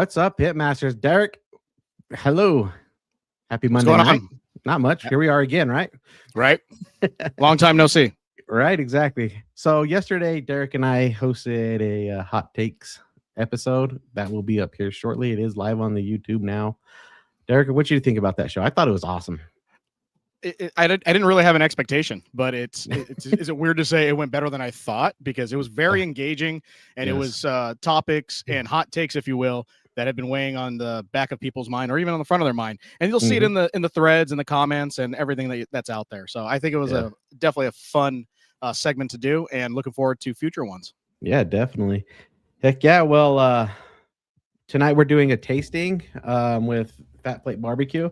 What's up, Pitmasters? Derek, hello. Happy Monday What's night. going on? Not much. Here we are again, right? Right? Long time no see. Right, exactly. So yesterday, Derek and I hosted a hot takes episode that will be up here shortly. It is live on the YouTube now. Derek, what did you think about that show? I thought it was awesome. I didn't really have an expectation, but is it weird to say it went better than I thought? Because it was very engaging, and Yes. it was topics and hot takes, if you will, that had been weighing on the back of people's mind or even on the front of their mind. And you'll see it in the threads and the comments and everything that's out there. So I think it was definitely a fun segment to do, and looking forward to future ones. Yeah, definitely. Heck yeah. Well, tonight we're doing a tasting with Fat Plate BBQ.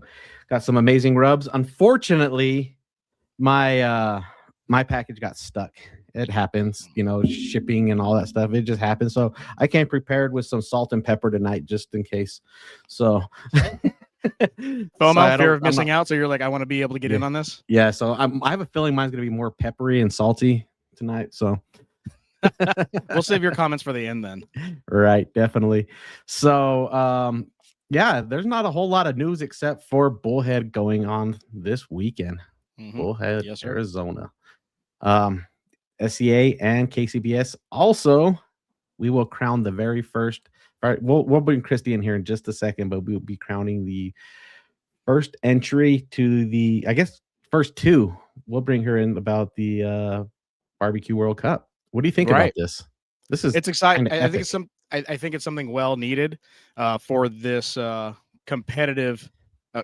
Got some amazing rubs. Unfortunately, my package got stuck. It happens, shipping and all that stuff. It just happens. So I came prepared with some salt and pepper tonight, just in case. So FOMO, fear of missing out. So you're like, I want to be able to get in on this. Yeah. So I have a feeling mine's going to be more peppery and salty tonight. So we'll save your comments for the end then. Right. Definitely. So, yeah, there's not a whole lot of news except for Bullhead going on this weekend. Bullhead, yes, Arizona. SCA and KCBS. Also, we will crown the very first. All right, we'll bring Christy in here in just a second, but we'll be crowning the first entry to the, I guess, first two. We'll bring her in about the Barbecue World Cup. What do you think about this? It's exciting. I think it's something well needed for this competitive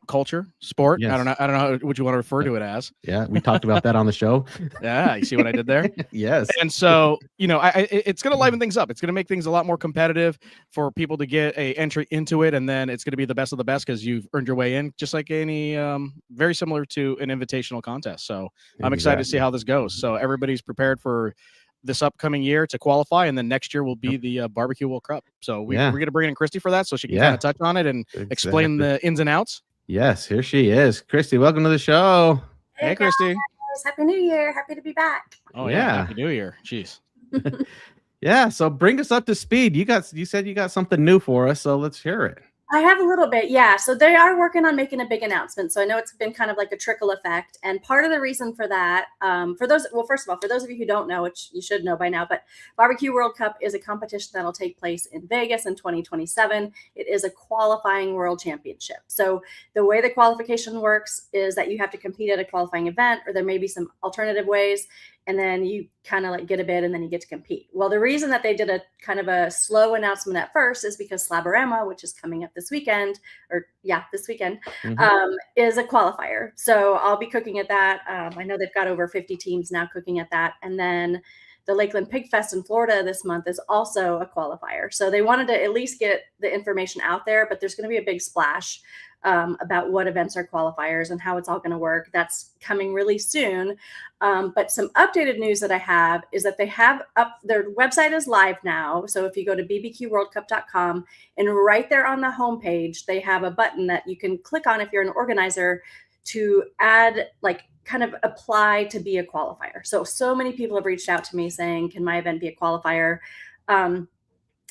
culture sport. Yes. I don't know what you want to refer to it as. Yeah, we talked about that on the show. Yeah, you see what I did there? Yes. And so, it's going to liven things up. It's going to make things a lot more competitive for people to get a entry into it, and then it's going to be the best of the best because you've earned your way in, just like any very similar to an invitational contest. So I'm excited to see how this goes. So everybody's prepared for this upcoming year to qualify, and then next year will be the Barbecue World Cup. So we're going to bring in Christy for that, so she can kind of touch on it and explain the ins and outs. Yes, here she is. Christy, welcome to the show. Hey Christy. Happy New Year. Happy to be back. Oh yeah. Happy New Year. Jeez. Yeah, so bring us up to speed. You said you got something new for us, so let's hear it. I have a little bit, yeah. So they are working on making a big announcement. So I know it's been kind of like a trickle effect. And part of the reason for that, first of all, for those of you who don't know, which you should know by now, but Barbecue World Cup is a competition that'll take place in Vegas in 2027. It is a qualifying world championship. So the way the qualification works is that you have to compete at a qualifying event, or there may be some alternative ways. And then you kind of like get a bid and then you get to compete. Well, the reason that they did a kind of a slow announcement at first is because Slaborama, which is coming up this weekend, is a qualifier. So I'll be cooking at that. I know they've got over 50 teams now cooking at that. And then the Lakeland Pig Fest in Florida this month is also a qualifier. So they wanted to at least get the information out there, but there's going to be a big splash about what events are qualifiers and how it's all going to work. That's coming really soon. But some updated news that I have is that they have their website is live now. So if you go to bbqworldcup.com and right there on the homepage, they have a button that you can click on if you're an organizer to add, like, kind of apply to be a qualifier. So many people have reached out to me saying, can my event be a qualifier?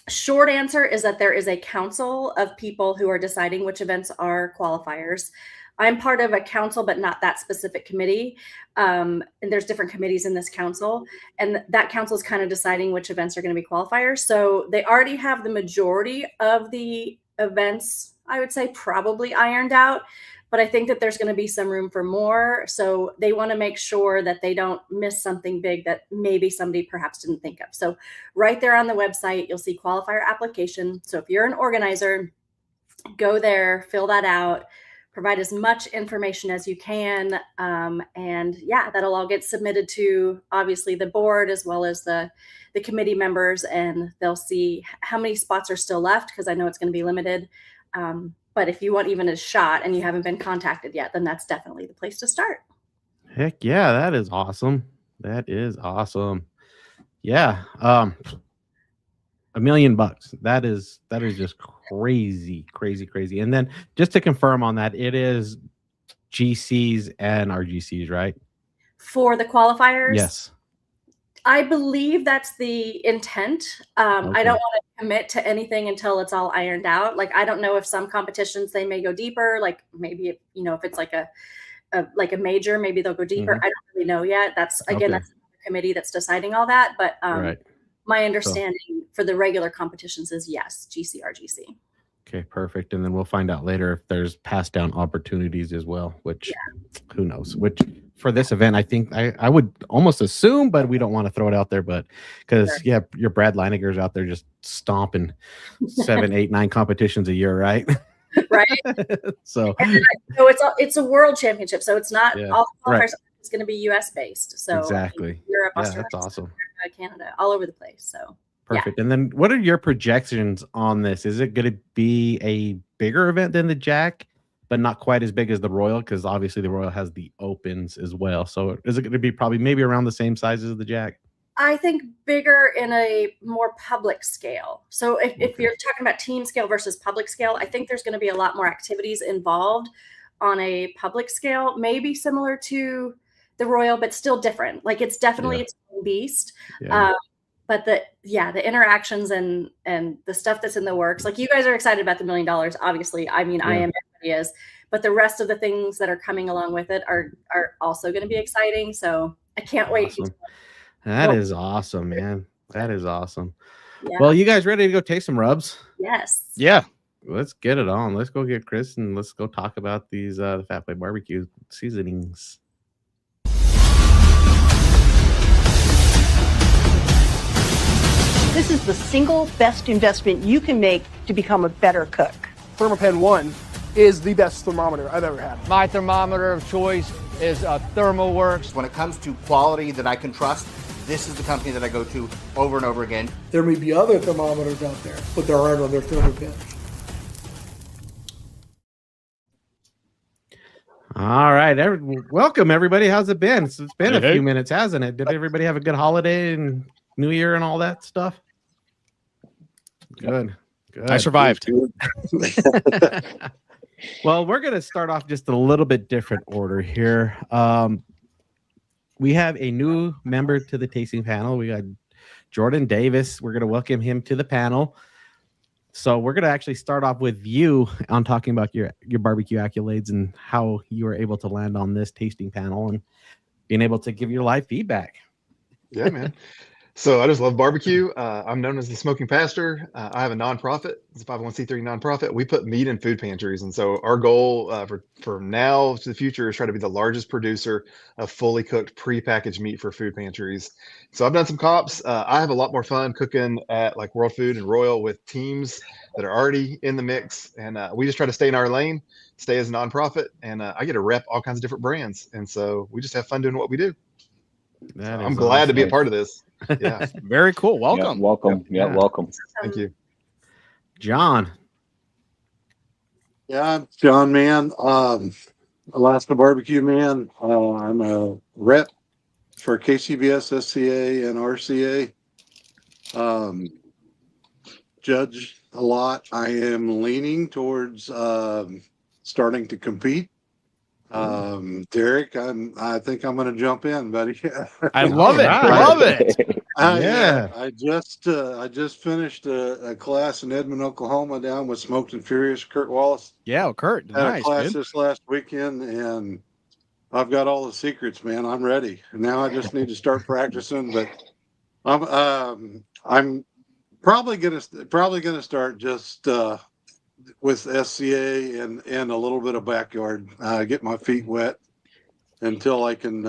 Short answer is that there is a council of people who are deciding which events are qualifiers. I'm part of a council, but not that specific committee. And there's different committees in this council, and that council is kind of deciding which events are going to be qualifiers. So they already have the majority of the events, I would say, probably ironed out. But I think that there's going to be some room for more. So they want to make sure that they don't miss something big that maybe somebody perhaps didn't think of. So right there on the website, you'll see qualifier application. So if you're an organizer, go there, fill that out, provide as much information as you can. And yeah, that'll all get submitted to obviously the board as well as the committee members, and they'll see how many spots are still left, because I know it's going to be limited. But if you want even a shot and you haven't been contacted yet, then that's definitely the place to start. Heck yeah, that is awesome. That is awesome. Yeah. $1 million. That is just crazy. And then just to confirm on that, it is GCs and RGCs, right? For the qualifiers? Yes. I believe that's the intent. I don't Okay. want to commit to anything until it's all ironed out. Like, I don't know if some competitions they may go deeper. Like maybe if, if it's like a major, maybe they'll go deeper. Mhm. I don't really know yet. That's Okay. that's the committee that's deciding all that. But Right. my understanding for the regular competitions is yes, GCRGC. Okay, perfect. And then we'll find out later if there's passed down opportunities as well, which who knows? Which for this event, I think I would almost assume, but we don't want to throw it out there. But because your Brad Leininger's out there just stomping 7, 8, 9 competitions a year, right? Right. So it's a world championship, so it's not all qualifiers. It's going to be U.S. based. So exactly. Europe, Australia, that's awesome. America, Canada, all over the place. So. Perfect. And then what are your projections on this? Is it going to be a bigger event than the Jack, but not quite as big as the Royal? Because obviously the Royal has the Opens as well. So is it going to be probably maybe around the same size as the Jack? I think bigger in a more public scale. So if you're talking about team scale versus public scale, I think there's going to be a lot more activities involved on a public scale, maybe similar to the Royal, but still different. Like it's definitely its own beast. But the interactions and the stuff that's in the works, like you guys are excited about the $1 million, obviously. I mean, I am, everybody is, but the rest of the things that are coming along with it are also going to be exciting. So I can't wait. That is awesome, man. That is awesome. Yeah. Well, you guys ready to go taste some rubs? Yes. Yeah. Let's get it on. Let's go get Chris and let's go talk about these the Fat Plate BBQ seasonings. This is the single best investment you can make to become a better cook. Thermopen 1 is the best thermometer I've ever had. My thermometer of choice is ThermoWorks. When it comes to quality that I can trust, this is the company that I go to over and over again. There may be other thermometers out there, but there aren't other Thermopens. All right. Welcome, everybody. How's it been? It's been a few minutes, hasn't it? Did everybody have a good holiday and New Year and all that stuff? Good. I survived. Well, we're going to start off just a little bit different order here. We have a new member to the tasting panel. We got Jordan Davis. We're going to welcome him to the panel. So we're going to actually start off with you on talking about your barbecue accolades and how you were able to land on this tasting panel and being able to give your live feedback. Yeah, man. So I just love barbecue. I'm known as the Smoking Pastor. I have a nonprofit. It's a 501c3 nonprofit. We put meat in food pantries. And so our goal for now to the future is try to be the largest producer of fully cooked prepackaged meat for food pantries. So I've done some comps. I have a lot more fun cooking at like World Food and Royal with teams that are already in the mix. And we just try to stay in our lane, stay as a nonprofit. And I get to rep all kinds of different brands. And so we just have fun doing what we do. I'm glad to be a part of this. Yeah. Very cool. Welcome. Yeah, welcome. Yeah, welcome. Thank you. John. Yeah, I'm John, man. Alaska Barbecue, man. I'm a rep for KCBS, SCA, and RCA. Judge a lot. I am leaning towards starting to compete. Derek, I think I'm going to jump in, buddy. I love it. I love it. I just finished a class in Edmond, Oklahoma, down with Smoked and Furious, Kurt Wallace. Yeah, Kurt. Had Nice, a class dude. this last weekend, and I've got all the secrets, man. I'm ready. Now I just need to start practicing. But I'm probably gonna start just with SCA and a little bit of backyard. Get my feet wet until I can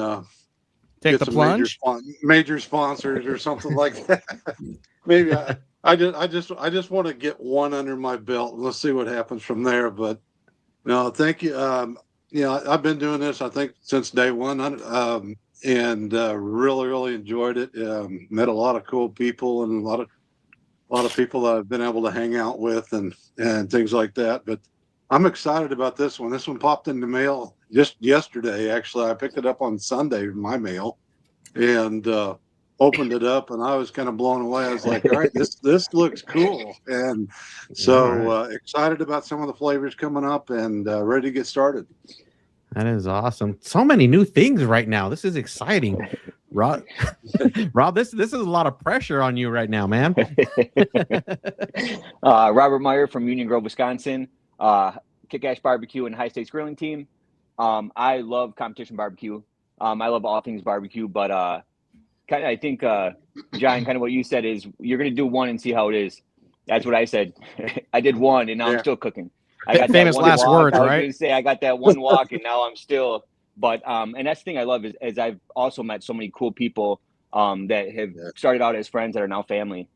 Take get the some plunge. major sponsors or something like that. Maybe I just want to get one under my belt. Let's see what happens from there. But no, thank you. I've been doing this, I think, since day one, and really enjoyed it. Met a lot of cool people and a lot of people that I've been able to hang out with and things like that. But I'm excited about this one. This one popped in the mail just yesterday. Actually, I picked it up on Sunday in my mail and opened it up, and I was kind of blown away. I was like, all right, this looks cool. And so excited about some of the flavors coming up and ready to get started. That is awesome. So many new things right now. This is exciting. Rob, Rob, this is a lot of pressure on you right now, man. Robert Meyer from Union Grove, Wisconsin. Kick-Ass Barbecue and High Stakes Grilling Team. I love competition barbecue. I love all things barbecue, but I think, John, kind of what you said is you're going to do one and see how it is. That's what I said. I did one, and now I'm still cooking. I got Famous that one last walk. words, I was right? going to say I got that one walk, and now I'm still. But and that's the thing I love is I've also met so many cool people that have started out as friends that are now family.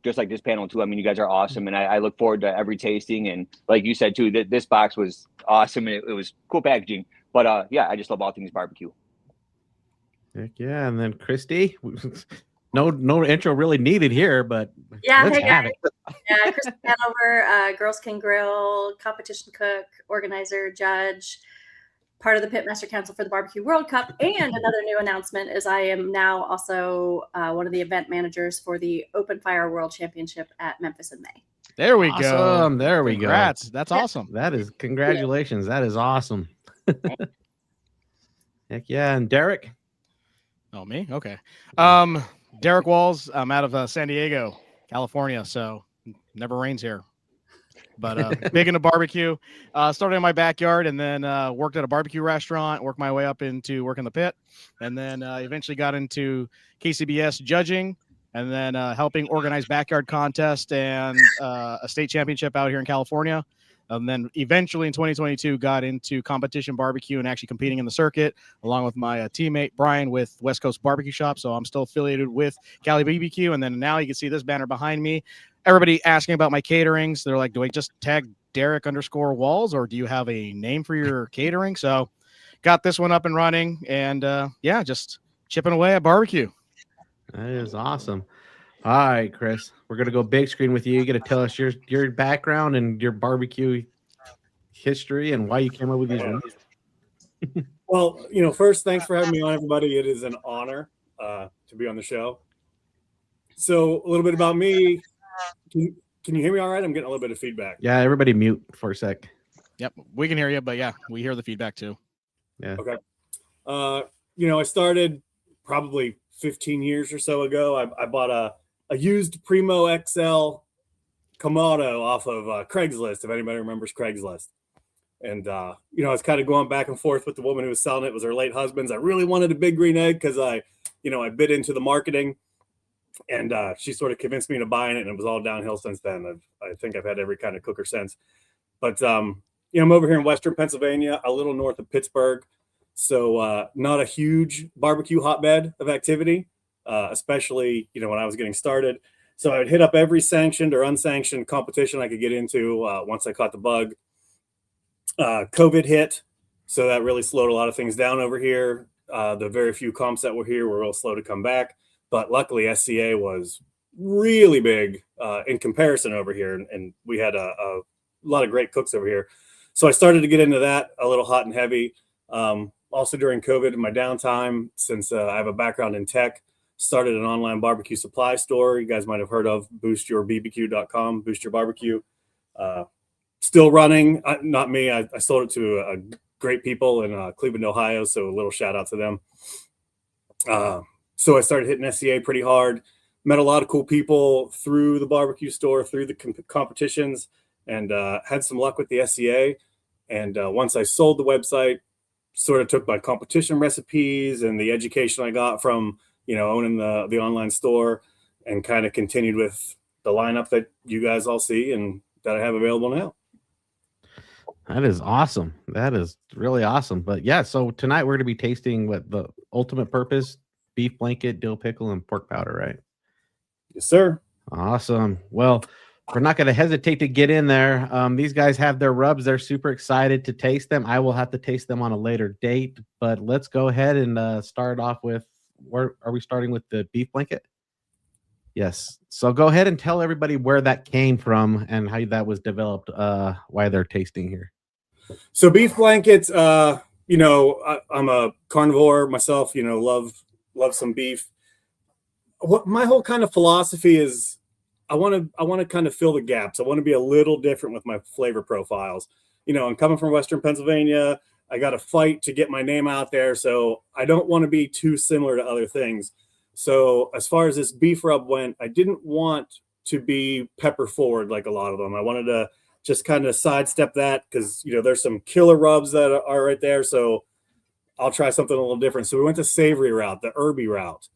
Just like this panel too. I mean, you guys are awesome, and I look forward to every tasting. And like you said too, this box was awesome, and it was cool packaging. But yeah, I just love all things barbecue. Heck yeah, and then Christy, no intro really needed here, but Yeah, let's hey have guys. it. Yeah, Kristen Hanover, Girls Can Grill, competition cook, organizer, judge, part of the Pitmaster Council for the Barbecue World Cup. And another new announcement is I am now also one of the event managers for the Open Fire World Championship at Memphis in May. There we go. Awesome. There we go. Congrats. That's awesome. That is congratulations. That is awesome. Heck yeah. And Derek? Oh, me? Okay. Derek Walls. I'm out of San Diego, California, so never rains here. But big into barbecue. Started in my backyard and then worked at a barbecue restaurant, worked my way up into working the pit, and then eventually got into KCBS judging, and then helping organize backyard contest and a state championship out here in California. And then eventually in 2022 got into competition barbecue and actually competing in the circuit along with my teammate Brian with West Coast Barbecue Shop. So I'm still affiliated with Cali BBQ. And then now you can see this banner behind me. Everybody asking about my caterings. They're like, do I just tag Derek_Walls or do you have a name for your catering? So got this one up and running and yeah, just chipping away at barbecue. That is awesome. All right, Chris, we're going to go big screen with you. You got to tell us your background and your barbecue history and why you came up with these ones. Well, first, thanks for having me on, everybody. It is an honor to be on the show. So a little bit about me. Can you hear me all right? I'm getting a little bit of feedback. Yeah, everybody mute for a sec. Yep, we can hear you, but yeah, we hear the feedback too. Yeah. Okay. I started probably 15 years or so ago. I bought a used Primo XL Kamado off of Craigslist, if anybody remembers Craigslist. And, I was kind of going back and forth with the woman who was selling it. It was her late husband's. I really wanted a big green egg because I bit into the marketing, and she sort of convinced me into buying it, and it was all downhill since then. I think I've had every kind of cooker since. But, I'm over here in Western Pennsylvania, a little north of Pittsburgh. So not a huge barbecue hotbed of activity. Especially, when I was getting started. So I would hit up every sanctioned or unsanctioned competition I could get into once I caught the bug. COVID hit, so that really slowed a lot of things down over here. The very few comps that were here were real slow to come back. But luckily, SCA was really big in comparison over here. And we had a lot of great cooks over here. So I started to get into that a little hot and heavy. Also during COVID in my downtime, since I have a background in tech, started an online barbecue supply store. You guys might have heard of boostyourbbq.com, Boost Your BBQ. Still running, not me. I sold it to great people in Cleveland, Ohio. So a little shout out to them. So I started hitting SCA pretty hard. Met a lot of cool people through the barbecue store, through the competitions, and had some luck with the SCA. And once I sold the website, sort of took my competition recipes and the education I got from owning the online store and kind of continued with the lineup that you guys all see and that I have available now. That is awesome. That is really awesome. But yeah, so tonight we're going to be tasting the ultimate purpose beef blanket, dill pickle, and pork powder, right? Yes, sir. Awesome. Well, we're not going to hesitate to get in there. These guys have their rubs. They're super excited to taste them. I will have to taste them on a later date, but let's go ahead and start off with, where are we starting with the beef blanket? Yes. So go ahead and tell everybody where that came from and how that was developed, why they're tasting here. So beef blankets, I'm a carnivore myself, love some beef. What my whole kind of philosophy is, I want to kind of fill the gaps. I want to be a little different with my flavor profiles. I'm coming from Western Pennsylvania. I got to fight to get my name out there. So I don't want to be too similar to other things. So as far as this beef rub went, I didn't want to be pepper forward like a lot of them. I wanted to just kind of sidestep that because, you know, there's some killer rubs that are right there. So I'll try something a little different. So we went the savory route, the herby route.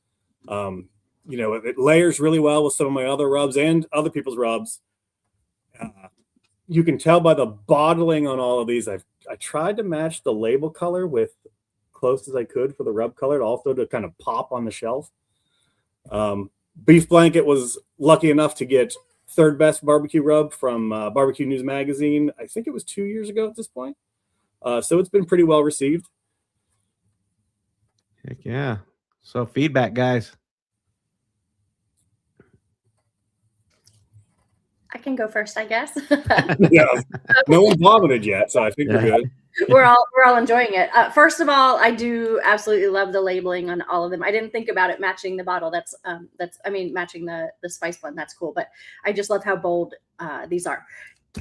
You know, it layers really well with some of my other rubs and other people's rubs. You can tell by the bottling on all of these. I tried to match the label color with close as I could for the rub color, also to kind of pop on the shelf. Beef Blanket was lucky enough to get third best barbecue rub from Barbecue News Magazine. I think it was 2 years ago at this point. So it's been pretty well received. Heck yeah. So feedback, guys. I can go first, I guess. Yeah, no one vomited yet, so I think we're good. We're all enjoying it. First of all, I do absolutely love the labeling on all of them. I didn't think about it matching the bottle. That's matching the spice blend. That's cool. But I just love how bold these are.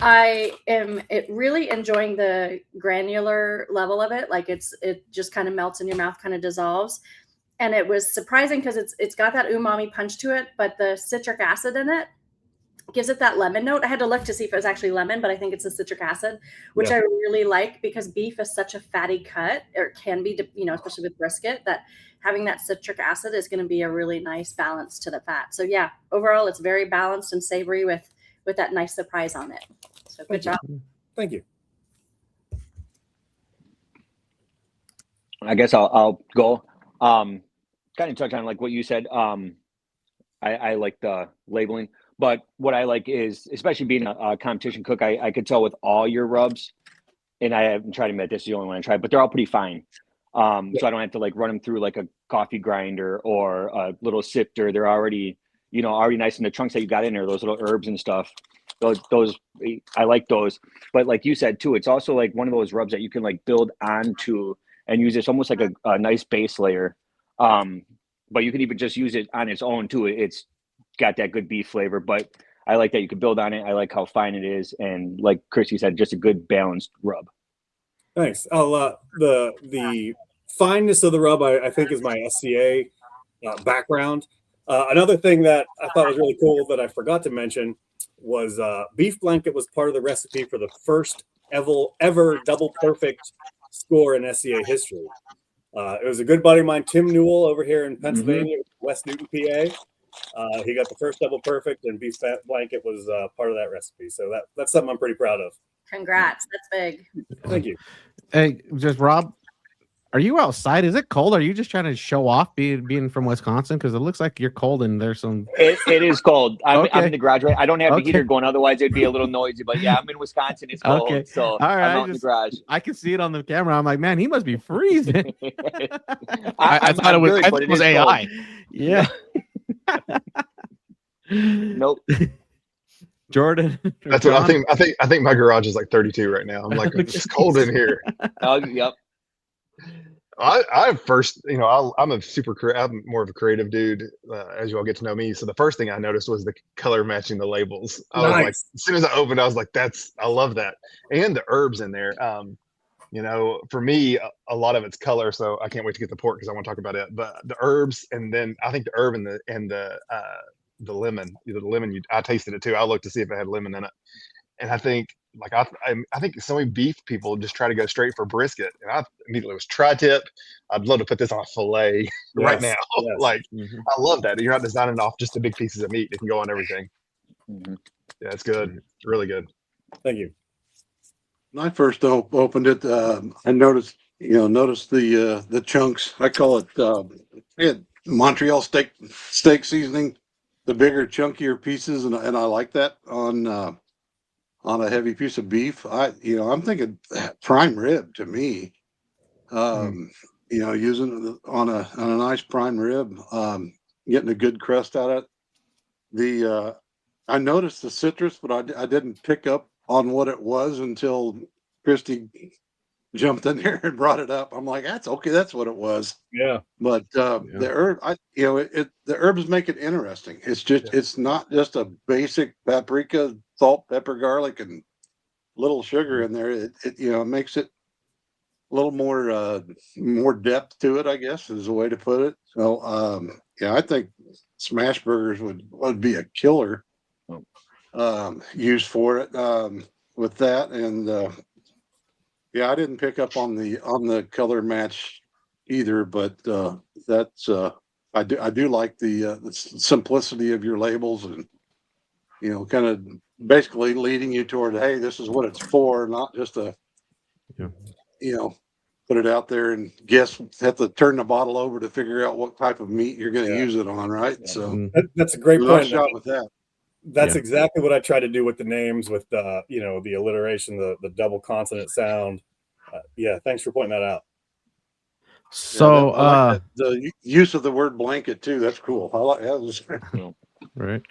I am really enjoying the granular level of it. Like it just kind of melts in your mouth, kind of dissolves. And it was surprising because it's got that umami punch to it, but the citric acid in it gives it that lemon note. I had to look to see if it was actually lemon, but I think it's the citric acid, which I really like because beef is such a fatty cut, or it can be, you know, especially with brisket, that having that citric acid is going to be a really nice balance to the fat. So yeah, overall, it's very balanced and savory with that nice surprise on it. So good job. Thank you. I guess I'll go. Kind of touch on like what you said. I like the labeling. But what I like is, especially being a competition cook, I could tell with all your rubs, and I haven't tried them yet. This is the only one I tried, but they're all pretty fine. So I don't have to like run them through like a coffee grinder or a little sifter. They're already, you know, already nice in the chunks that you got in there. Those little herbs and stuff. Those I like those. But like you said too, it's also like one of those rubs that you can like build onto and use. It's almost like a nice base layer. But you can even just use it on its own too. It's got that good beef flavor, but I like that you can build on it. I like how fine it is, and like Christy said, just a good balanced rub. Thanks. The fineness of the rub, I think, is my SCA background. Another thing that I thought was really cool that I forgot to mention was Beef Blanket was part of the recipe for the first ever double perfect score in SCA history. It was a good buddy of mine, Tim Newell, over here in Pennsylvania, West Newton, PA. He got the first double perfect, and Beef Blanket was part of that recipe. So that's something I'm pretty proud of. Congrats. That's big. Thank you. Hey, just Rob, are you outside? Is it cold? Are you just trying to show off being from Wisconsin? Because it looks like you're cold and there's some. It is cold. I'm in the garage. Right? I don't have the Okay. heater going. Otherwise, it'd be a little noisy. But yeah, I'm in Wisconsin. It's cold. Okay. So All right, I'm out in the garage. I can see it on the camera. I'm like, man, he must be freezing. I thought it was AI. Yeah. Nope. Jordan. That's what I think. I think my garage is like 32 right now. I'm like, it's cold in here. Yep. I first, you know, I'm more of a creative dude, as you all get to know me. So the first thing I noticed was the color matching the labels. I was like, as soon as I opened, I was like, I love that. And the herbs in there. You know, for me, a lot of it's color, so I can't wait to get the pork because I want to talk about it. But the herbs, and then I think the herb and the lemon, I tasted it too. I looked to see if it had lemon in it, and I think like I think so many beef people just try to go straight for brisket, and I immediately was tri-tip. I'd love to put this on a fillet right now. Yes. Like I love that. You're not designing off just the big pieces of meat. It can go on everything. Yeah, it's good. It's really good. Thank you. When I first opened it, I noticed the chunks. I call it Montreal steak seasoning, the bigger, chunkier pieces, and I like that on a heavy piece of beef. I'm thinking prime rib to me. Using it on a nice prime rib, getting a good crust out of it. I noticed the citrus, but I didn't pick up on what it was until Christy jumped in there and brought it up. I'm like, that's okay. That's what it was. Yeah. But the herb, the herbs make it interesting. It's just, it's not just a basic paprika, salt, pepper, garlic, and little sugar in there. It makes it little more depth to it, I guess is a way to put it. So yeah, I think smash burgers would be a killer use for it with that. And yeah, I didn't pick up on the color match either, but that's I do like the simplicity of your labels, and kind of basically leading you toward, hey, this is what it's for, not just put it out there and have to turn the bottle over to figure out what type of meat you're going to use it on, right? Yeah. So That's a great nice point. shot with that. That's exactly what I try to do with the names, with the the alliteration, the double consonant sound. Yeah, thanks for pointing that out. So I like the use of the word blanket too. That's cool. I like that. Right.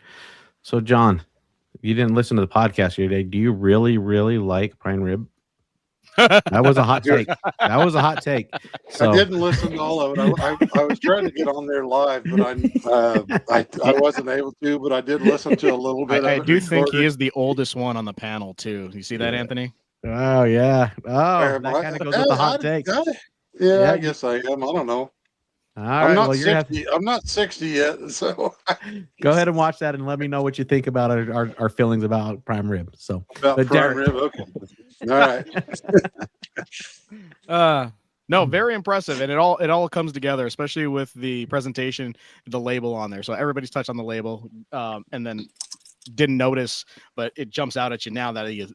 So John, you didn't listen to the podcast today. Do you really, really like prime rib? That was a hot take. That was a hot take. So, I didn't listen to all of it. I was trying to get on there live, but I wasn't able to. But I did listen to a little bit. I of it do think recorded. he is the oldest one on the panel too. You see that, Anthony? oh yeah. Oh, Am that I- kind of goes with the hot take. Yeah, I guess I am. I don't know. All I'm right. not Well, you're 60. I'm not 60 yet, so go ahead and watch that and let me know what you think about our feelings about prime rib. So, about but prime Derek- rib. Okay. All right. No, very impressive, and it all comes together, especially with the presentation, the label on there. So everybody's touched on the label, and then didn't notice, but it jumps out at you now that he is.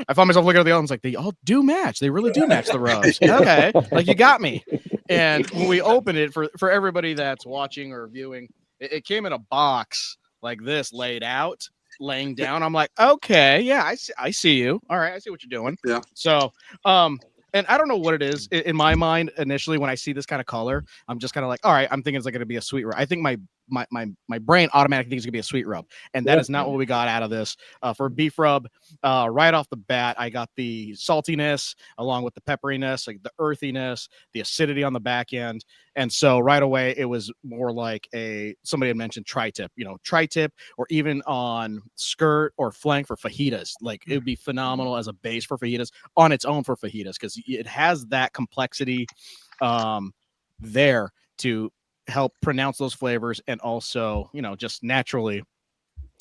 I found myself looking at the others like, they all do match. They really do match the rubs. Okay, like you got me. And when we opened it for everybody that's watching or viewing, it came in a box like this, laying down. I'm like, okay, yeah, I see you. All right, I see what you're doing. Yeah. So, and I don't know what it is in my mind initially when I see this kind of color. I'm just kind of like, all right, I'm thinking it's like going to be a sweet rub. I think my brain automatically thinks it's gonna be a sweet rub, and that is not what we got out of this. For beef rub, right off the bat, I got the saltiness along with the pepperiness, like the earthiness, the acidity on the back end, and so right away it was more like somebody had mentioned tri-tip, or even on skirt or flank for fajitas. Like it would be phenomenal as a base for fajitas on its own for fajitas because it has that complexity there to help pronounce those flavors and also just naturally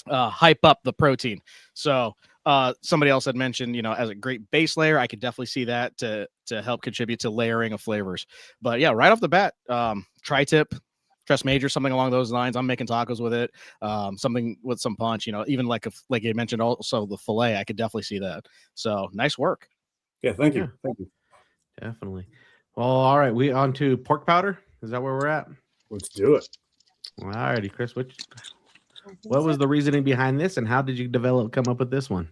hype up the protein. So somebody else had mentioned as a great base layer, I could definitely see that to help contribute to layering of flavors. But yeah, right off the bat, tri-tip, Tres Major, something along those lines. I'm making tacos with it, something with some punch, even like you mentioned also the filet, I could definitely see that. So nice work. Yeah, thank you. Thank you. Definitely. Well, all right, we on to pork powder. Is that where we're at? Let's do it. All righty, Chris. What was the reasoning behind this, and how did you come up with this one?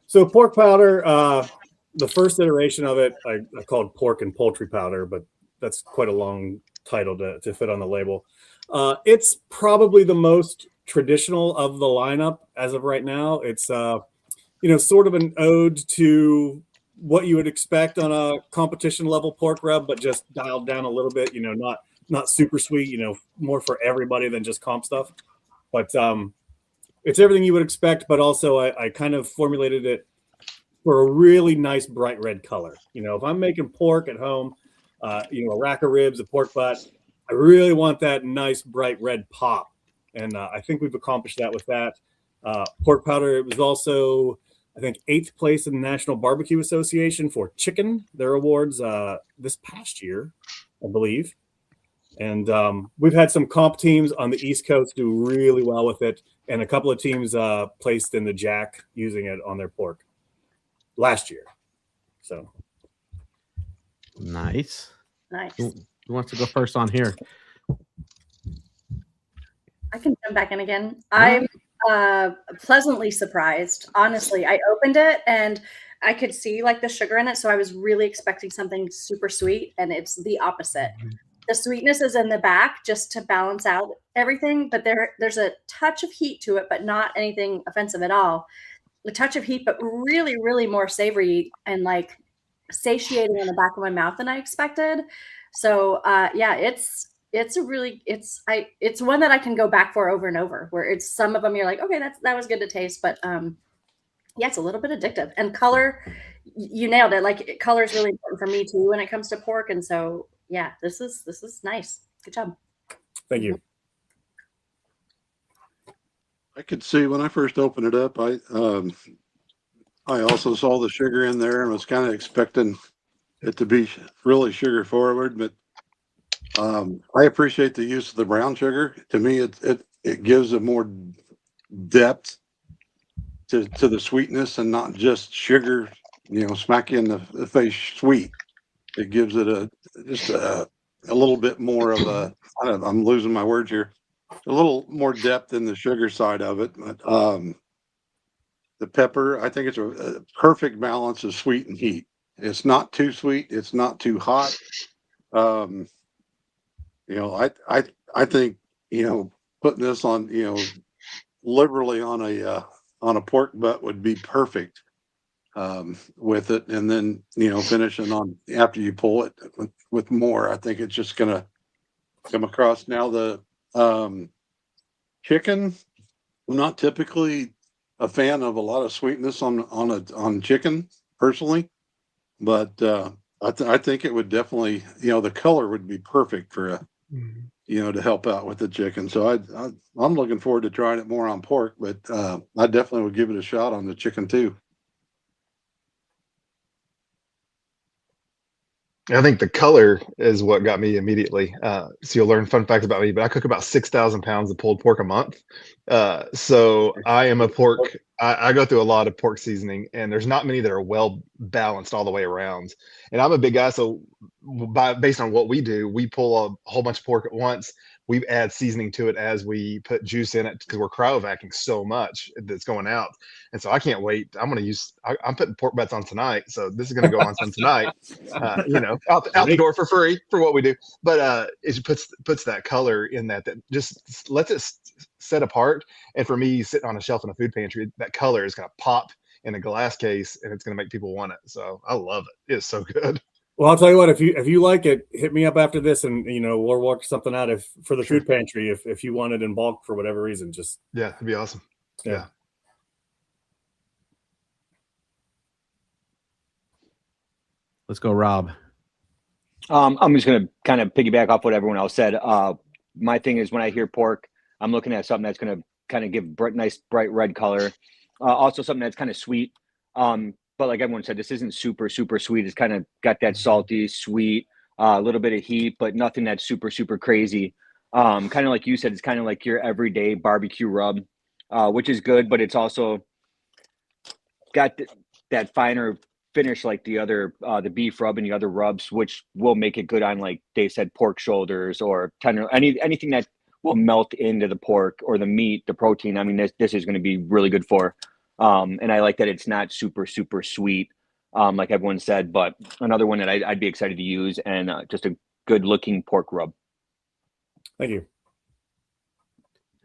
So pork powder, the first iteration of it, I called pork and poultry powder, but that's quite a long title to fit on the label. It's probably the most traditional of the lineup as of right now. It's sort of an ode to what you would expect on a competition level pork rub, but just dialed down a little bit. Not super sweet, more for everybody than just comp stuff. But it's everything you would expect, but also I kind of formulated it for a really nice bright red color. If I'm making pork at home, a rack of ribs, a pork butt, I really want that nice bright red pop. And I think we've accomplished that with that. Pork powder, it was also, I think, 8th place in the National Barbecue Association for chicken, their awards this past year, I believe. And we've had some comp teams on the East Coast do really well with it. And a couple of teams placed in the Jack using it on their pork last year. So nice. Nice. Who wants to go first on here? I can jump back in again. I'm pleasantly surprised. Honestly, I opened it and I could see like the sugar in it. So I was really expecting something super sweet, and it's the opposite. The sweetness is in the back just to balance out everything, but there's a touch of heat to it, but not anything offensive at all. A touch of heat, but really, really more savory and like satiating in the back of my mouth than I expected. So yeah, it's one that I can go back for over and over, where it's some of them you're like, okay, that was good to taste, but Yeah, it's a little bit addictive. And color, you nailed it. Like color is really important for me too when it comes to pork. And so yeah, this is nice. Good job. Thank you. I could see when I first opened it up, I also saw the sugar in there and was kind of expecting it to be really sugar forward, but I appreciate the use of the brown sugar. To me, it gives a more depth to the sweetness and not just sugar, smack you in the face sweet. It gives it just a little bit more of I'm losing my words here, a little more depth in the sugar side of it. But the pepper, I think it's a perfect balance of sweet and heat. It's not too sweet. It's not too hot. I think, putting this on, liberally on a pork butt would be perfect with it. And then, finishing on after you pull it with more, I think it's just going to come across. Now the chicken, I'm not typically a fan of a lot of sweetness on chicken personally, but I think it would definitely, the color would be perfect for to help out with the chicken. So I'm looking forward to trying it more on pork, but I definitely would give it a shot on the chicken too. I think the color is what got me immediately. So you'll learn fun facts about me, but I cook about 6,000 pounds of pulled pork a month. So I am a pork. I go through a lot of pork seasoning, and there's not many that are well balanced all the way around. And I'm a big guy, so based on what we do, we pull a whole bunch of pork at once. We add seasoning to it as we put juice in it because we're cryovacuuming so much that's going out. And so I can't wait. I'm putting pork butts on tonight. So this is going to go on some tonight, out the door for free for what we do. But it puts that color in that just lets it set apart. And for me, sitting on a shelf in a food pantry, that color is going to pop in a glass case and it's going to make people want it. So I love it. It's so good. Well, I'll tell you what, if you like it, hit me up after this and, we'll work something out for the food pantry, if you want it in bulk for whatever reason, yeah, it'd be awesome. Yeah. Let's go, Rob. I'm just going to kind of piggyback off what everyone else said. My thing is when I hear pork, I'm looking at something that's going to kind of give nice, bright red color. Also something that's kind of sweet. But like everyone said, this isn't super, super sweet. It's kind of got that salty, sweet, a little bit of heat, but nothing that's super, super crazy. Kind of like you said, it's kind of like your everyday barbecue rub, which is good, but it's also got that finer finish like the beef rub and the other rubs, which will make it good on, like Dave said, pork shoulders or tender, anything that will melt into the pork or the meat, the protein. I mean, this is going to be really good for. And I like that it's not super, super sweet, like everyone said, but another one that I'd be excited to use and just a good looking pork rub. Thank you.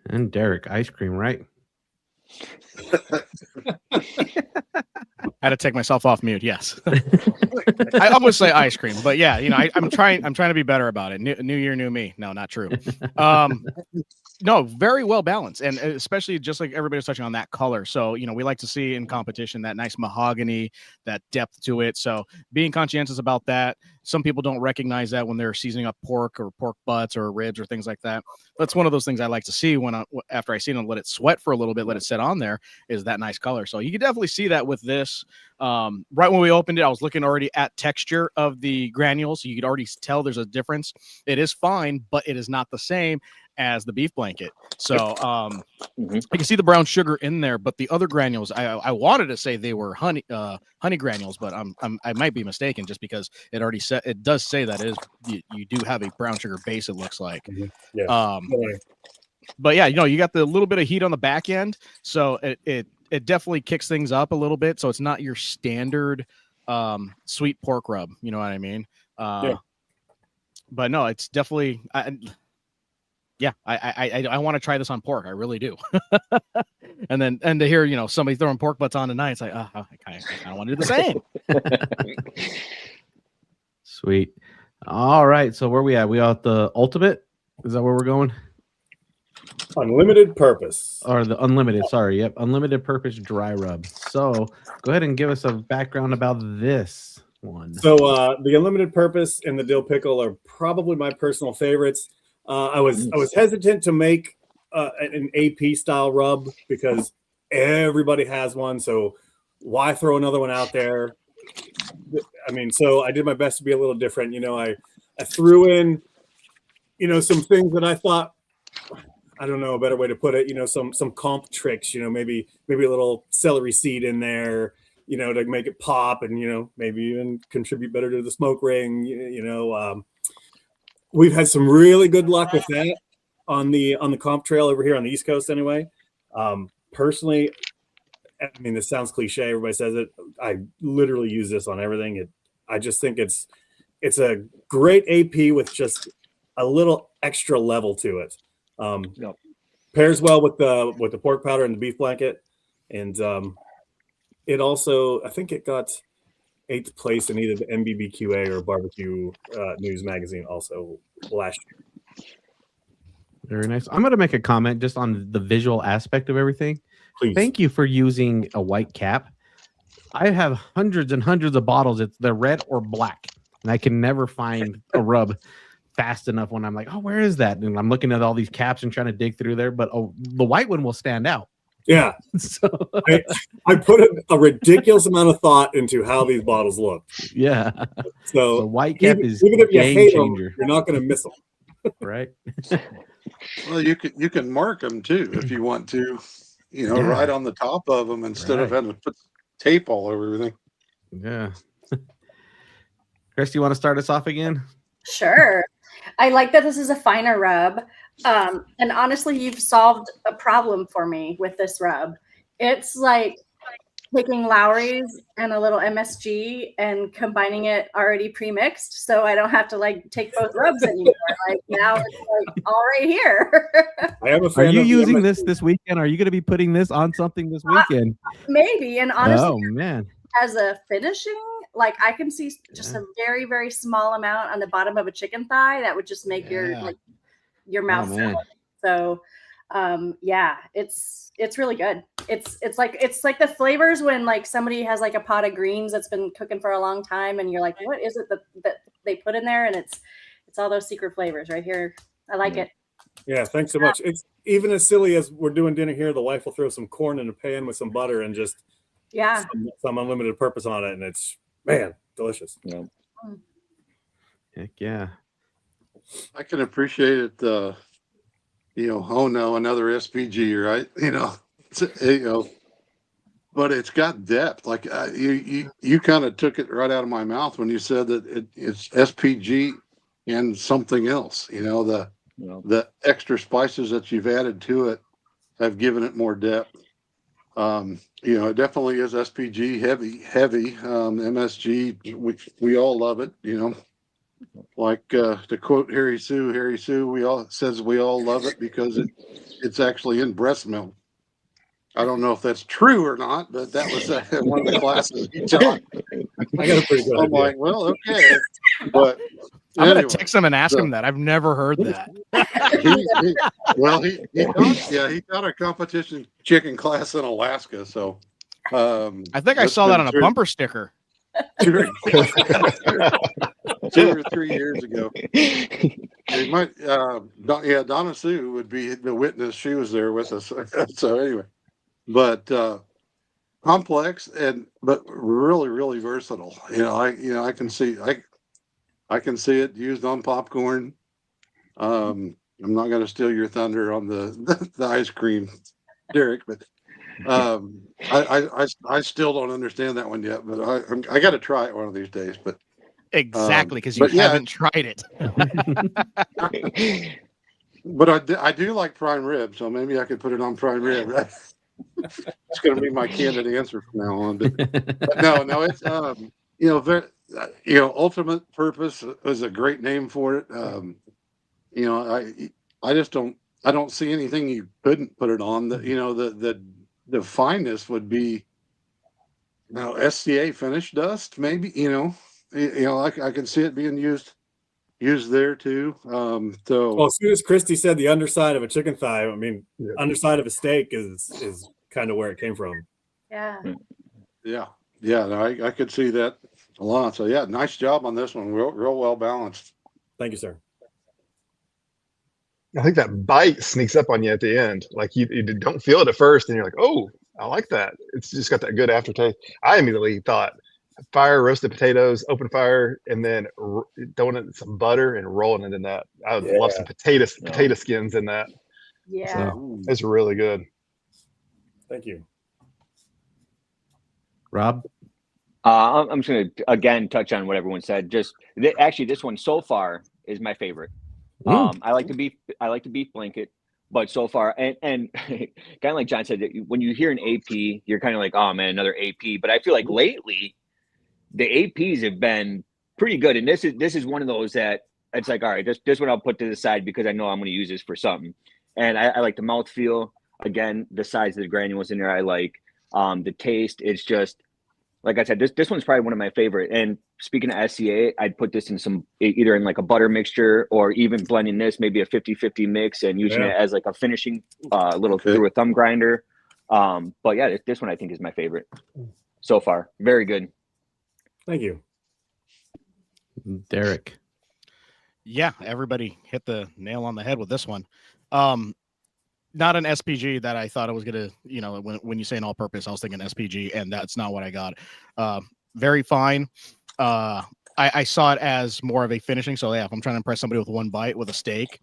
And Derek, ice cream, right? I had to take myself off mute. Yes. I almost say ice cream, but yeah, I'm trying to be better about it. New year, new me. No, not true. No, very well balanced. And especially just like everybody's touching on that color. So, we like to see in competition that nice mahogany, that depth to it. So being conscientious about that. Some people don't recognize that when they're seasoning up pork or pork butts or ribs or things like that. That's one of those things I like to see after I see it and let it sweat for a little bit, let it sit on there, is that nice color. So you can definitely see that with this. Right when we opened it, I was looking already at texture of the granules. So you could already tell there's a difference. It is fine, but it is not the same as the beef blanket. So I can see the brown sugar in there, but the other granules, I wanted to say they were honey granules, but I might be mistaken just because it does say that you do have a brown sugar base, it looks like. Yeah. But yeah, you got the little bit of heat on the back end, so it definitely kicks things up a little bit. So it's not your standard sweet pork rub. You know what I mean? But no, it's definitely. I want to try this on pork. I really do. and to hear, somebody throwing pork butts on tonight, it's like, I kind of want to do the same. Sweet. All right. So where we at? We at the ultimate? Is that where we're going? Unlimited purpose. Or the unlimited, sorry. Yep. Unlimited purpose dry rub. So go ahead and give us a background about this one. So the unlimited purpose and the dill pickle are probably my personal favorites. I was hesitant to make an AP style rub because everybody has one. So why throw another one out there? I mean, so I did my best to be a little different. You know, I threw in, you know, some things that I thought, I don't know a better way to put it, you know, some comp tricks, you know, maybe a little celery seed in there, you know, to make it pop and, you know, maybe even contribute better to the smoke ring. You know, we've had some really good luck with that on the comp trail over here on the East Coast anyway. Personally, I mean, this sounds cliche. Everybody says it. I literally use this on everything. I just think it's a great AP with just a little extra level to it. Pairs well with the pork powder and the beef blanket, and it also, I think it got 8th place in either the MBBQA or Barbecue News magazine also last year. Very nice. I'm going to make a comment just on the visual aspect of everything. Please. Thank you for using a white cap. I have hundreds and hundreds of bottles. They're red or black, and I can never find a rub fast enough when I'm like, oh, where is that? And I'm looking at all these caps and trying to dig through there, but the white one will stand out. Yeah. So I put a ridiculous amount of thought into how these bottles look. Yeah. So the white cap is even if you game hate changer. them, you're not going to miss them. Right. Well, you can mark them too if you want to, you know, Yeah. right on the top of them instead of Right. having to put tape all over everything. Yeah. Chris, you want to start us off again? Sure. I like that this is a finer rub. And honestly, you've solved a problem for me with this rub. It's like taking Lowry's and a little MSG and combining it already pre-mixed, so I don't have to like take both rubs anymore. Like now it's like all right here. I am a Are fan you of the using MSG. this weekend? Are you going to be putting this on something this weekend? Maybe, and honestly, Oh man. as a finishing, like I can see just a very, very small amount on the bottom of a chicken thigh that would just make your mouth man. so yeah, it's really good. It's like the flavors when like somebody has like a pot of greens that's been cooking for a long time and you're like, what is it that they put in there? And it's all those secret flavors right here. I like it. Yeah, thanks so much. It's even as silly as we're doing dinner here, the wife will throw some corn in a pan with some butter and just some unlimited purpose on it, and it's, man, delicious. Yeah. Heck yeah. I can appreciate it. You know, oh no, another SPG, right? You know, but it's got depth. Like you kind of took it right out of my mouth when you said that it's SPG and something else. You know, the extra spices that you've added to it have given it more depth. You know, it definitely is SPG heavy. MSG, we all love it. You know. Like to quote Harry Sue, we all love it because it's actually in breast milk. I don't know if that's true or not, but that was one of the classes he taught. I got a pretty good I'm idea. like, well, okay, but I'm anyway, gonna text him and ask him that. I've never heard that. he taught a competition chicken class in Alaska. So I think I saw that on a bumper sticker. 2 or 3 years ago. They might, Donna Sue would be the witness. She was there with us. So anyway, but complex but really, really versatile. I can see it used on popcorn. I'm not going to steal your thunder on the ice cream, Derek, but I still don't understand that one yet, but I got to try it one of these days. But exactly, because you haven't tried it. But I do like prime rib, so maybe I could put it on prime rib. It's going to be my candid answer from now on. But no, it's ultimate purpose is a great name for it. I just don't see anything you couldn't put it on. The fineness would be, SCA finish dust, maybe. I can see it being used used there too. So Well, as soon as Christy said the underside of a chicken thigh, I mean, underside of a steak is kind of where it came from. Yeah. yeah, no, I could see that a lot. So yeah, nice job on this one. Real well balanced. Thank you, sir. I think that bite sneaks up on you at the end. Like you don't feel it at first, and you're like, "Oh, I like that." It's just got that good aftertaste. I immediately thought fire, roasted potatoes, open fire, and then throwing in some butter and rolling it in that. I would love some potato skins in that. Yeah. So it's really good. Thank you, Rob. I'm just gonna again touch on what everyone said. Actually, this one so far is my favorite. I like the beef blanket, but so far, and kind of like John said, when you hear an AP, you're kind of like, oh man, another AP. But I feel like lately, the APs have been pretty good, and this is one of those that it's like, all right, this one I'll put to the side because I know I'm going to use this for something. And I like the mouthfeel. Again, the size of the granules in there, I like. The taste, it's just like I said, this one's probably one of my favorite. And speaking of SCA, I'd put this in either in like a butter mixture or even blending this, maybe a 50-50 mix and using it as like a finishing through a thumb grinder. But yeah, this one I think is my favorite so far. Very good. Thank you, Derek. Yeah, everybody hit the nail on the head with this one. Not an SPG that I thought I was gonna, when you say an all-purpose, I was thinking SPG, and that's not what I got. Very fine. I saw it as more of a finishing. So yeah, if I'm trying to impress somebody with one bite with a steak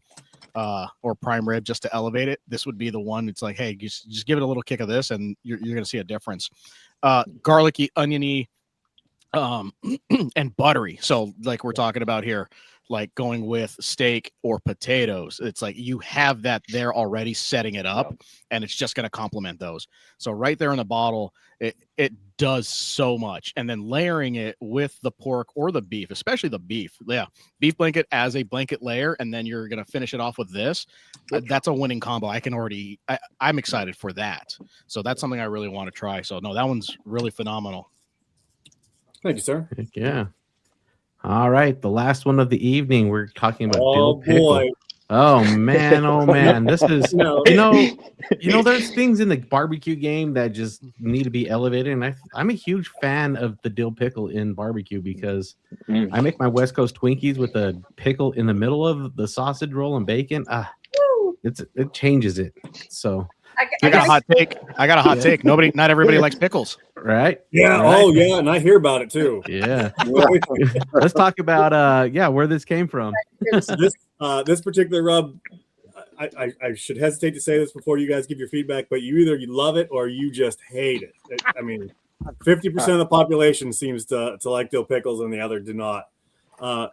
or prime rib just to elevate it, this would be the one. It's like, hey, just give it a little kick of this, and you're gonna see a difference. Garlicky, oniony, and buttery. So like we're talking about here, like going with steak or potatoes, it's like you have that there already setting it up, and it's just going to complement those. So right there in the bottle, it does so much. And then layering it with the pork or the beef, especially the beef. Yeah. Beef blanket as a blanket layer. And then you're going to finish it off with this. That's a winning combo. I'm excited for that. So that's something I really want to try. So no, that one's really phenomenal. Thank you, sir. Heck yeah. All right, the last one of the evening. We're talking about dill pickle. Boy. Oh man, this is there's things in the barbecue game that just need to be elevated, and I'm a huge fan of the dill pickle in barbecue because I make my West Coast Twinkies with a pickle in the middle of the sausage roll and bacon. It changes it. So I got a hot take. Not everybody likes pickles. Right? Yeah. Right. Oh, yeah. And I hear about it too. Yeah. Let's talk about where this came from. This particular rub, I should hesitate to say this before you guys give your feedback, but you love it or you just hate it. I mean, 50% of the population seems to like dill pickles and the other do not.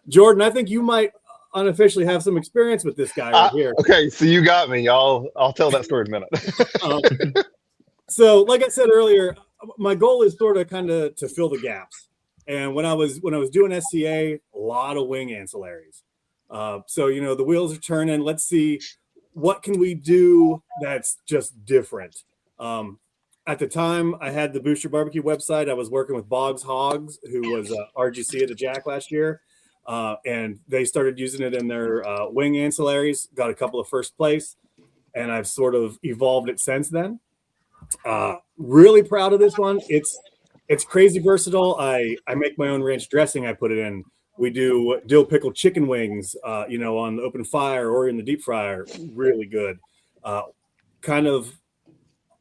Jordan, I think you might unofficially have some experience with this guy right here. Okay, so you got me. I'll tell that story in a minute. So, like I said earlier, my goal is sort of kind of to fill the gaps. And when I was doing SCA, a lot of wing ancillaries. So the wheels are turning. Let's see what can we do that's just different. At the time, I had the Boost Your BBQ website. I was working with Boggs Hogs, who was RGC at the Jack last year. And they started using it in their wing ancillaries, got a couple of first place, and I've sort of evolved it since then. Really proud of this one. It's crazy versatile. I make my own ranch dressing. I put it in. We do dill pickle chicken wings, on the open fire or in the deep fryer. Really good. Kind of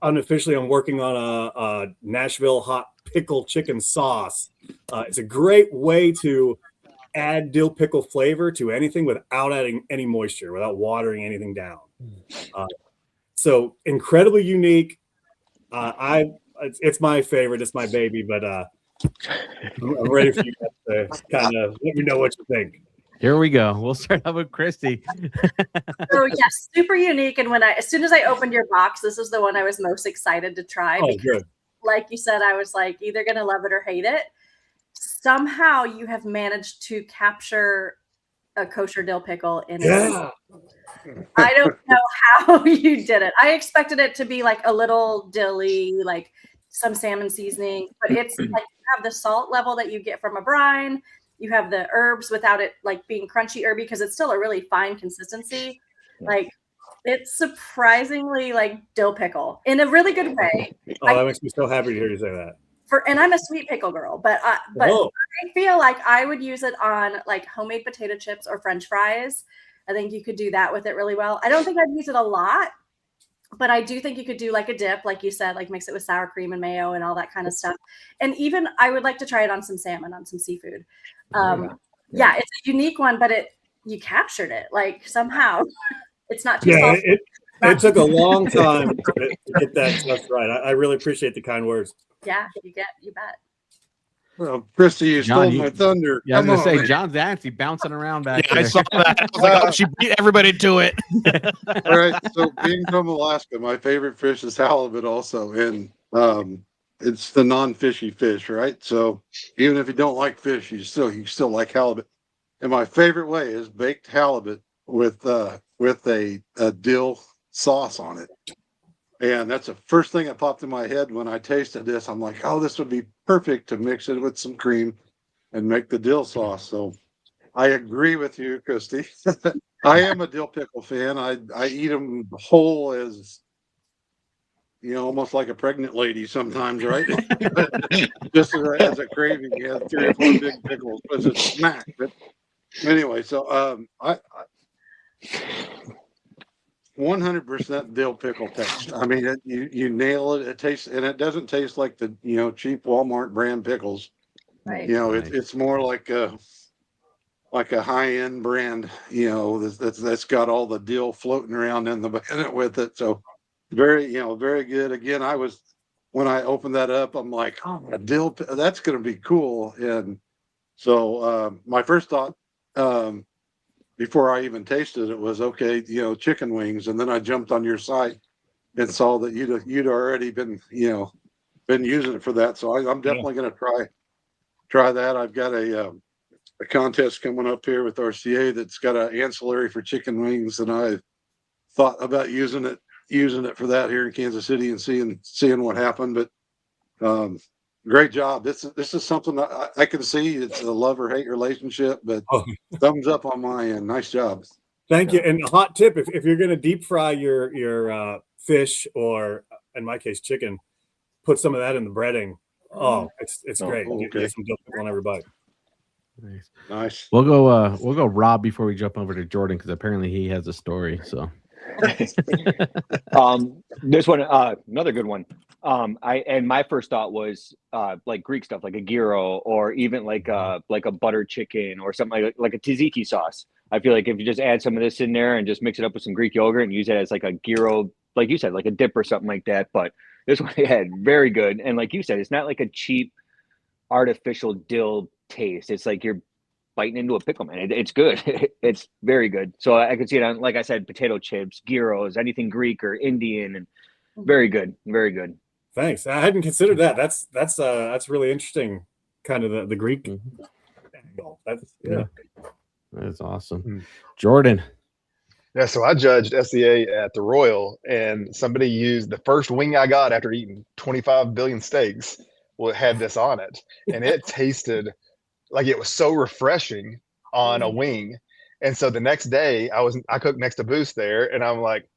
unofficially, I'm working on a Nashville hot pickle chicken sauce. It's a great way to add dill pickle flavor to anything without adding any moisture, without watering anything down. So incredibly unique. It's my favorite. It's my baby, but I'm ready for you guys to kind of let me know what you think. Here we go. We'll start out with Christy. So yes, super unique. And as soon as I opened your box, this is the one I was most excited to try. Oh, because, good. like you said, I was like either gonna love it or hate it. Somehow you have managed to capture a kosher dill pickle in it. I don't know how you did it. I expected it to be like a little dilly, like some salmon seasoning, but it's like you have the salt level that you get from a brine. you have the herbs without it like being crunchy herby because it's still a really fine consistency. Like it's surprisingly like dill pickle in a really good way. Oh, that makes me so happy to hear you say that. And I'm a sweet pickle girl, but I feel like I would use it on like homemade potato chips or French fries. I think you could do that with it really well. I don't think I'd use it a lot, but I do think you could do like a dip, like you said, like mix it with sour cream and mayo and all that kind of stuff. And even I would like to try it on some salmon, on some seafood. Yeah, it's a unique one, but you captured it like somehow. It's not too soft. It took a long time to get that just right. I really appreciate the kind words. Yeah, you bet. Well, Christy, you stole my thunder. Yeah, I was going to say, John's actually bouncing around back there. I saw that. I was like, oh, she beat everybody to it. All right. So being from Alaska, my favorite fish is halibut also. And it's the non-fishy fish, right? So even if you don't like fish, you still like halibut. And my favorite way is baked halibut with a dill sauce on it. And that's the first thing that popped in my head when I tasted this. I'm like, oh, this would be perfect to mix it with some cream and make the dill sauce. So I agree with you, Christy. I am a dill pickle fan. I eat them whole as, almost like a pregnant lady sometimes, right? Just as a craving, you have 3 or 4 big pickles, but it's a smack. But anyway, so I 100% dill pickle taste. I mean, you nail it. It tastes, and it doesn't taste like the cheap Walmart brand pickles. Right. It's more like a high end brand. That's got all the dill floating around in it with it. So very good. Again, when I opened that up, I'm like, oh, a dill. That's going to be cool. And so my first thought. Before I even tasted it was okay, chicken wings, and then I jumped on your site and saw that you'd already been using it for that. So I'm definitely going to try that. I've got a contest coming up here with RCA that's got an ancillary for chicken wings, and I thought about using it for that here in Kansas City and seeing what happened. But great job. This is something I can see. It's a love or hate relationship, but thumbs up on my end. Nice job. Thank you. And a hot tip: if you're going to deep fry your fish, or in my case chicken, put some of that in the breading. Oh, it's great. Okay. You get some dill pickle on every bite. Nice. We'll go Rob before we jump over to Jordan because apparently he has a story. So this one, another good one. My first thought was like Greek stuff, like a gyro, or even like a butter chicken or something like a tzatziki sauce. I feel like if you just add some of this in there and just mix it up with some Greek yogurt and use it as like a gyro, like you said, like a dip or something like that. But this one had very good, and like you said, it's not like a cheap artificial dill taste. It's like you're biting into a pickle, man. It's good. It's very good. So I could see it on, like I said, potato chips, gyros, anything Greek or Indian, and very good, very good. Thanks. I hadn't considered that. That's really interesting. Kind of the Greek angle. That's awesome. Jordan. Yeah, so I judged SCA at the Royal, and somebody used the first wing I got after eating 25 billion steaks. Well, it had this on it, and it tasted like it was so refreshing on a wing. And so the next day I cooked next to Boost there, and I'm like,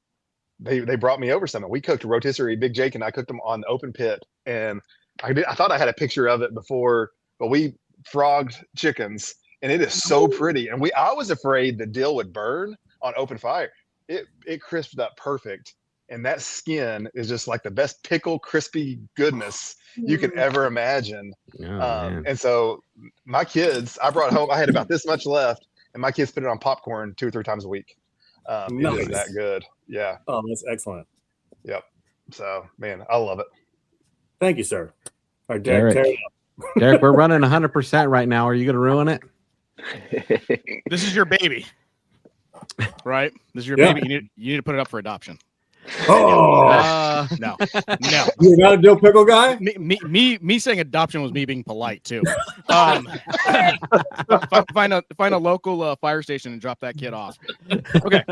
they brought me over something. We cooked a rotisserie, Big Jake and I cooked them on the open pit, and I thought I had a picture of it before, but we frogged chickens, and it is so pretty. And I was afraid the dill would burn on open fire. It crisped up perfect, and that skin is just like the best pickle crispy goodness you can ever imagine. And so my kids, I brought home, I had about this much left, and my kids put it on popcorn 2 or 3 times a week. It is that good. Yeah. Oh, that's excellent. Yep. So, man, I love it. Thank you, sir. All right, Derek. Derek, we're running 100% right now. Are you going to ruin it? This is your baby, right? This is your baby. You need to put it up for adoption. Oh no. You're not a dill pickle guy? Me saying adoption was me being polite too. Find a local fire station and drop that kid off. Okay.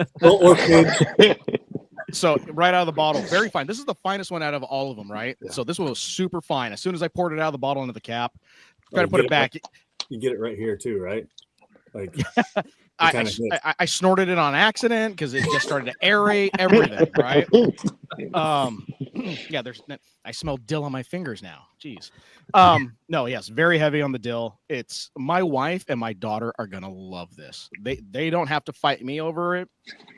So right out of the bottle, very fine. This is the finest one out of all of them, right? Yeah. So this one was super fine. As soon as I poured it out of the bottle into the cap, try to put it back. you get it right here too, right? Like I snorted it on accident because it just started to aerate everything, right? Yeah, I smell dill on my fingers now. Jeez. No, yes, very heavy on the dill. It's my wife and my daughter are gonna love this. They don't have to fight me over it.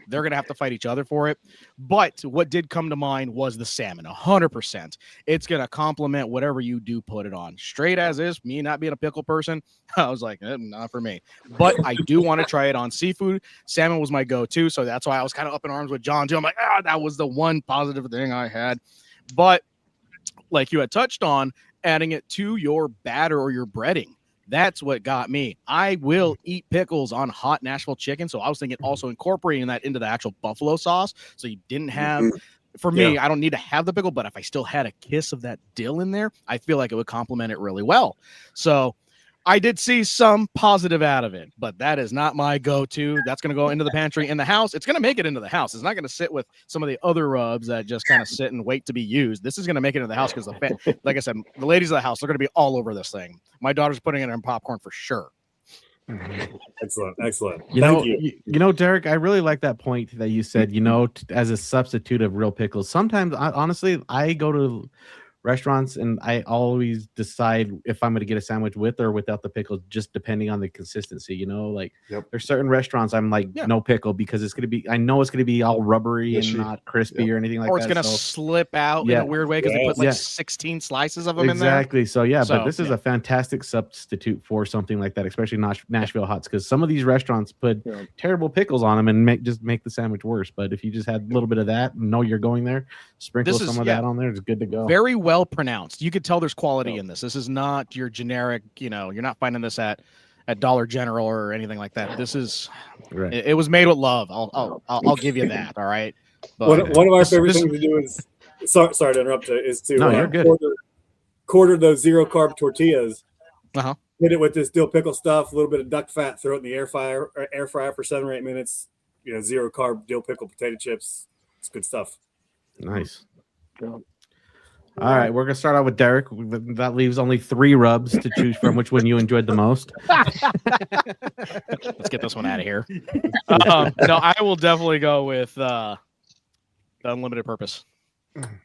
They're gonna have to fight each other for it. But what did come to mind was the salmon, 100%. It's gonna complement whatever you do put it on. Straight as is, me not being a pickle person, I was like, not for me. But I do want to try it on seafood. Salmon was my go-to, so that's why I was kind of up in arms with John too. I'm like, that was the one positive thing I had. But like you had touched on, adding it to your batter or your breading. That's what got me. I will eat pickles on hot Nashville chicken. So I was thinking also incorporating that into the actual buffalo sauce. So you didn't have, for me, I don't need to have the pickle, but if I still had a kiss of that dill in there, I feel like it would complement it really well. So I did see some positive out of it, but that is not my go-to. That's going to go into the pantry in the house. It's going to make it into the house. It's not going to sit with some of the other rubs that just kind of sit and wait to be used. This is going to make it into the house because, like I said, the ladies of the house, they're going to be all over this thing. My daughter's putting it in popcorn for sure. Excellent. Thank you. You know, Derek, I really like that point that you said, as a substitute of real pickles. Sometimes, honestly, I go to restaurants and I always decide if I'm going to get a sandwich with or without the pickle, just depending on the consistency. There's certain restaurants I'm like, no pickle, because it's going to be, I know it's going to be all rubbery and not crispy or anything like that. Or it's going to slip out in a weird way because they put like 16 slices of them in there. Exactly. So but this is a fantastic substitute for something like that, especially Nashville Hots, because some of these restaurants put terrible pickles on them and make the sandwich worse. But if you just had a little bit of that and know you're going there, sprinkle some of that on there, it's good to go. Very well pronounced. You could tell there's quality in this. This is not your generic, you're not finding this at Dollar General or anything like that. This is it was made with love. I'll give you that. All right. But one of our favorite things to do is sorry to interrupt you, is to quarter those 0 carb tortillas. Hit it with this dill pickle stuff, a little bit of duck fat, throw it in the air fryer for 7 or 8 minutes. 0 carb dill pickle potato chips. It's good stuff. Nice. All right, we're gonna start out with Derek. That leaves only 3 rubs to choose from. Which one you enjoyed the most? Let's get this one out of here. No, I will definitely go with the unlimited purpose.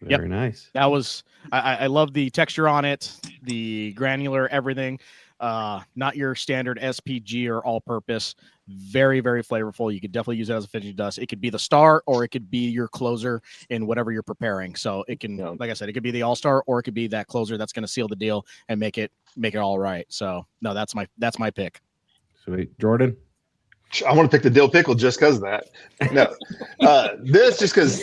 Very nice. That was I love the texture on it, the granular everything. Not your standard SPG or all-purpose. Very, very flavorful. You could definitely use it as a finishing dust. It could be the star, or it could be your closer in whatever you're preparing. So it can, like I said, it could be the all-star, or it could be that closer that's going to seal the deal and make it all right. So no, that's my pick. Sweet. Jordan? I want to pick the dill pickle just because of that. No, this just because,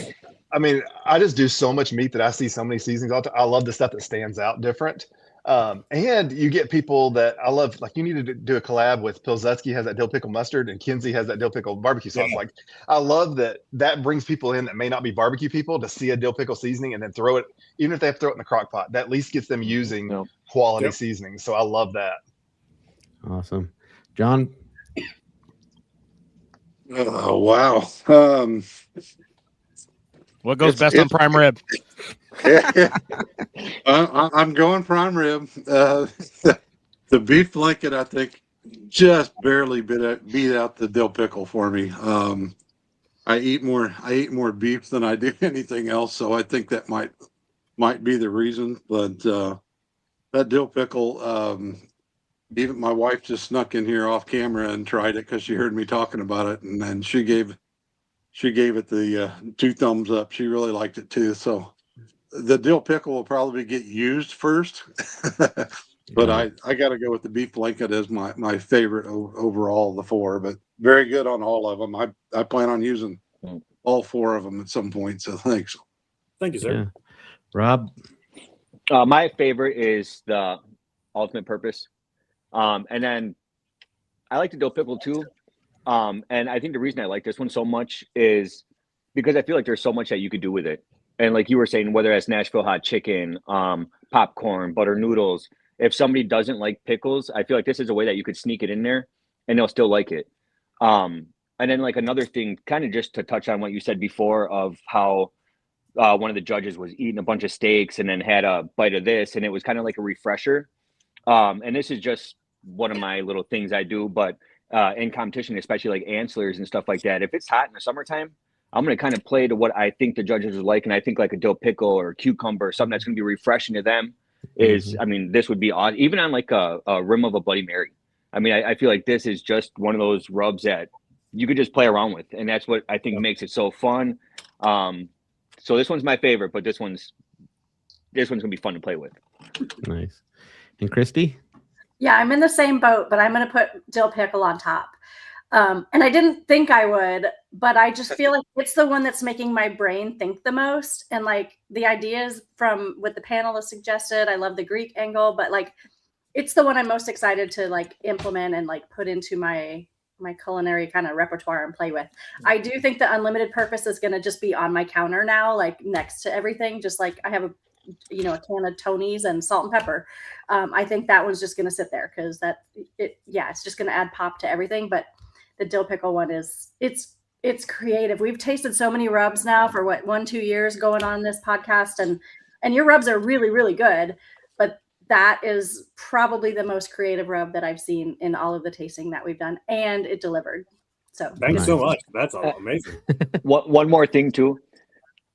I just do so much meat that I see so many seasonings. I love the stuff that stands out different. And you get people that I love, like you need to do a collab with Pilsudski has that dill pickle mustard and Kinsey has that dill pickle barbecue sauce. Like I love that brings people in that may not be barbecue people to see a dill pickle seasoning and then throw it, even if they have to throw it in the crock pot, that at least gets them using quality seasoning. So I love that. Awesome. John? Oh, wow. What goes best on prime rib? I'm going prime rib. The beef blanket, I think, just barely beat out the dill pickle for me. I eat more beef than I do anything else, so I think that might be the reason. But that dill pickle, even my wife just snuck in here off camera and tried it because she heard me talking about it, and then she gave it the 2 thumbs up. She really liked it too. So the dill pickle will probably get used first, but I got to go with the beef blanket as my favorite overall of the 4, but very good on all of them. I plan on using all 4 of them at some point. So thanks. Thank you, sir. Yeah. Rob? My favorite is the ultimate purpose. And then I like the dill pickle too. And I think the reason I like this one so much is because I feel like there's so much that you could do with it. And like you were saying, whether it's Nashville hot chicken, popcorn, butter noodles, if somebody doesn't like pickles, I feel like this is a way that you could sneak it in there and they'll still like it. And then like another thing, kind of just to touch on what you said before of how one of the judges was eating a bunch of steaks and then had a bite of this, and it was kind of like a refresher. And this is just one of my little things I do. But in competition, especially like ancillaries and stuff like that, if it's hot in the summertime, I'm going to kind of play to what I think the judges would like. And I think like a dill pickle or a cucumber, something that's going to be refreshing to them is, I mean, this would be awesome. Even on like a rim of a Bloody Mary. I mean, I feel like this is just one of those rubs that you could just play around with. And that's what I think makes it so fun. So this one's my favorite, but this one's going to be fun to play with. Nice. And Christy? Yeah, I'm in the same boat, but I'm going to put dill pickle on top. And I didn't think I would, but I just feel like it's the one that's making my brain think the most. And like the ideas from what the panelists suggested, I love the Greek angle, but like it's the one I'm most excited to like implement and like put into my culinary kind of repertoire and play with. I do think the unlimited purpose is going to just be on my counter now, like next to everything. Just like I have a can of Tony's and salt and pepper. I think that one's just going to sit there because it's just going to add pop to everything. But the dill pickle one it's creative. We've tasted so many rubs now for 1-2 years going on this podcast, and your rubs are really, really good. But that is probably the most creative rub that I've seen in all of the tasting that we've done, and it delivered. So thanks so much. That's amazing. One more thing too,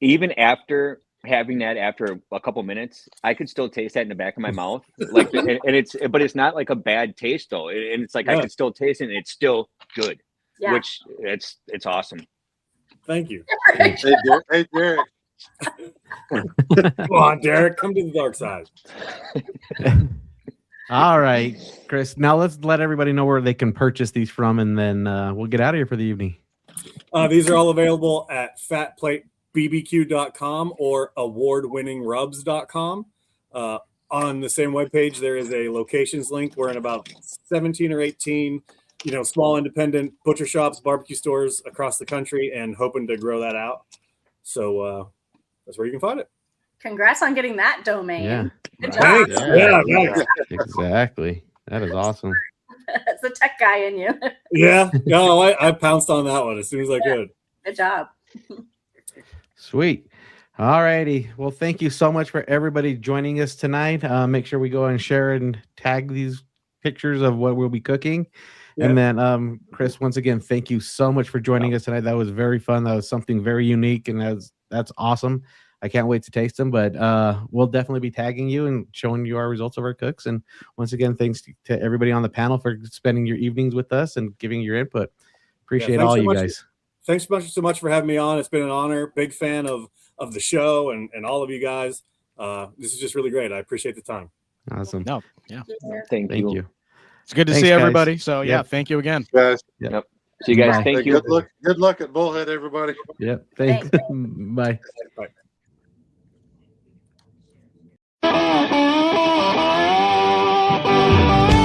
even after having that after a couple minutes, I could still taste that in the back of my mouth. Like, but it's not like a bad taste though. And it's like, I could still taste it and it's still good, which it's awesome. Thank you. Hey, Derek. Come on, Derek, come to the dark side. All right, Chris. Now let's let everybody know where they can purchase these from, and then we'll get out of here for the evening. These are all available at fatplatebbq.com or awardwinningrubs.com. On the same webpage, there is a locations link. We're in about 17 or 18, small independent butcher shops, barbecue stores across the country, and hoping to grow that out. So that's where you can find it. Congrats on getting that domain. Yeah. Good job. Yeah. Exactly. That is awesome. That's the tech guy in you. Yeah. No, I pounced on that one as soon as I could. Good job. Sweet. All righty. Well, thank you so much for everybody joining us tonight. Make sure we go and share and tag these pictures of what we'll be cooking. Yeah. And then, Chris, once again, thank you so much for joining us tonight. That was very fun. That was something very unique, and that's awesome. I can't wait to taste them, but we'll definitely be tagging you and showing you our results of our cooks. And once again, thanks to everybody on the panel for spending your evenings with us and giving your input. Appreciate all you guys. Thanks so much for having me on. It's been an honor. Big fan of the show and all of you guys. This is just really great. I appreciate the time. Awesome. No, yeah. Thank you. It's good to see everybody. So yeah, thank you again. Guys. Yep. See you guys. Bye. Thank you. Good luck at Bullhead, everybody. Yep. Thanks. Bye. Bye. Thank you.